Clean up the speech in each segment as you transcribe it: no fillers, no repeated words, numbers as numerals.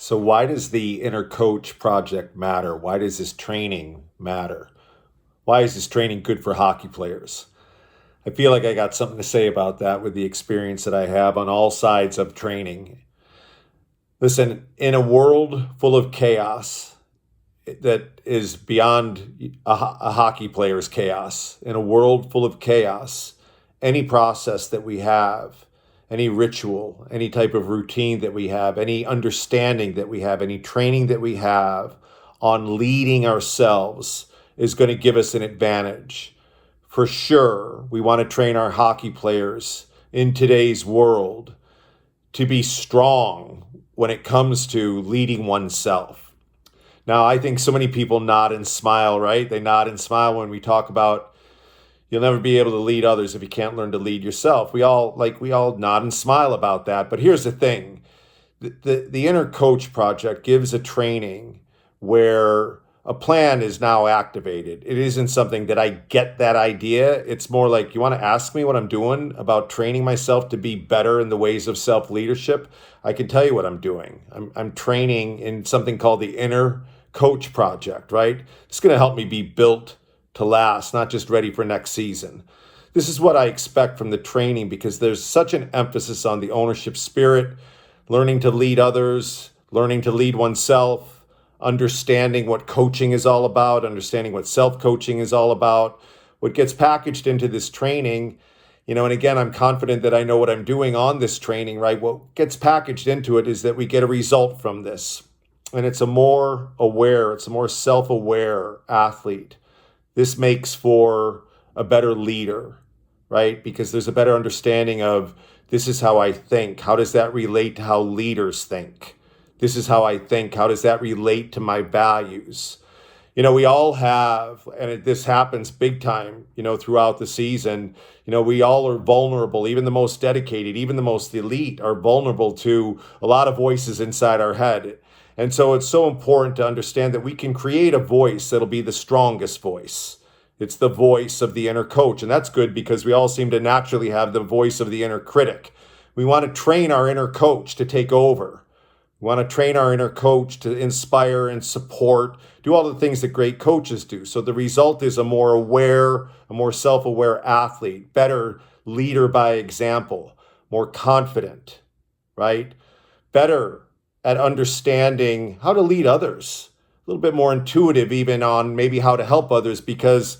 So why does the inner coach project matter? Why does this training matter? Why is this training good for hockey players? I feel like I got something to say about that with the experience that I have on all sides of training. Listen, in a world full of chaos that is beyond a hockey player's chaos, in a world full of chaos, any process that we have, any ritual, any type of routine that we have, any understanding that we have, any training that we have on leading ourselves is going to give us an advantage. For sure, we want to train our hockey players in today's world to be strong when it comes to leading oneself. Now, I think so many people nod and smile, right? They nod and smile when we talk about you'll never be able to lead others if you can't learn to lead yourself. We all nod and smile about that. But here's the thing. The Inner Coach Project gives a training where a plan is now activated. It isn't something that I get that idea. It's more like, you want to ask me what I'm doing about training myself to be better in the ways of self-leadership? I can tell you what I'm doing. I'm training in something called the Inner Coach Project, right? It's going to help me be built to last, not just ready for next season. This is what I expect from the training because there's such an emphasis on the ownership spirit, learning to lead others, learning to lead oneself, understanding what coaching is all about, understanding what self-coaching is all about, what gets packaged into this training, and again, I'm confident that I know what I'm doing on this training, right? What gets packaged into it is that we get a result from this. And it's a more self-aware athlete. This makes for a better leader, right? Because there's a better understanding of this is how I think. How does that relate to how leaders think? This is how I think. How does that relate to my values? We all have, and this happens big time, throughout the season. We all are vulnerable. Even the most dedicated, even the most elite are vulnerable to a lot of voices inside our head. And so it's so important to understand that we can create a voice that'll be the strongest voice. It's the voice of the inner coach. And that's good because we all seem to naturally have the voice of the inner critic. We want to train our inner coach to take over. We want to train our inner coach to inspire and support, do all the things that great coaches do. So the result is a more aware, a more self-aware athlete, better leader by example, more confident, right? Better at understanding how to lead others, a little bit more intuitive even on maybe how to help others because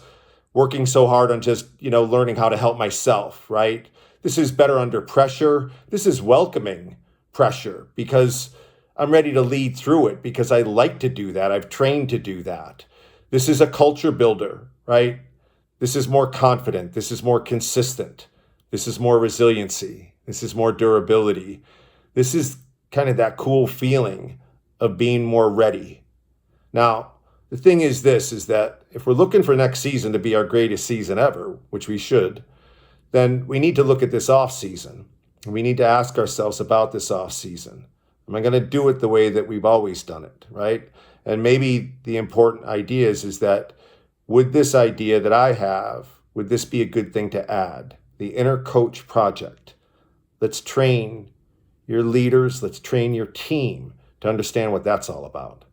working so hard on just, learning how to help myself, right? This is better under pressure. This is welcoming pressure because I'm ready to lead through it because I like to do that. I've trained to do that. This is a culture builder, right? This is more confident. This is more consistent. This is more resiliency. This is more durability. This is kind of that cool feeling of being more ready. Now, the thing is that if we're looking for next season to be our greatest season ever, which we should, then we need to look at this off season. And we need to ask ourselves about this off season. Am I going to do it the way that we've always done it, right? And maybe the important idea is that would this idea that I have, would this be a good thing to add? The Inner Coach Project. Let's train your leaders. Let's train your team to understand what that's all about.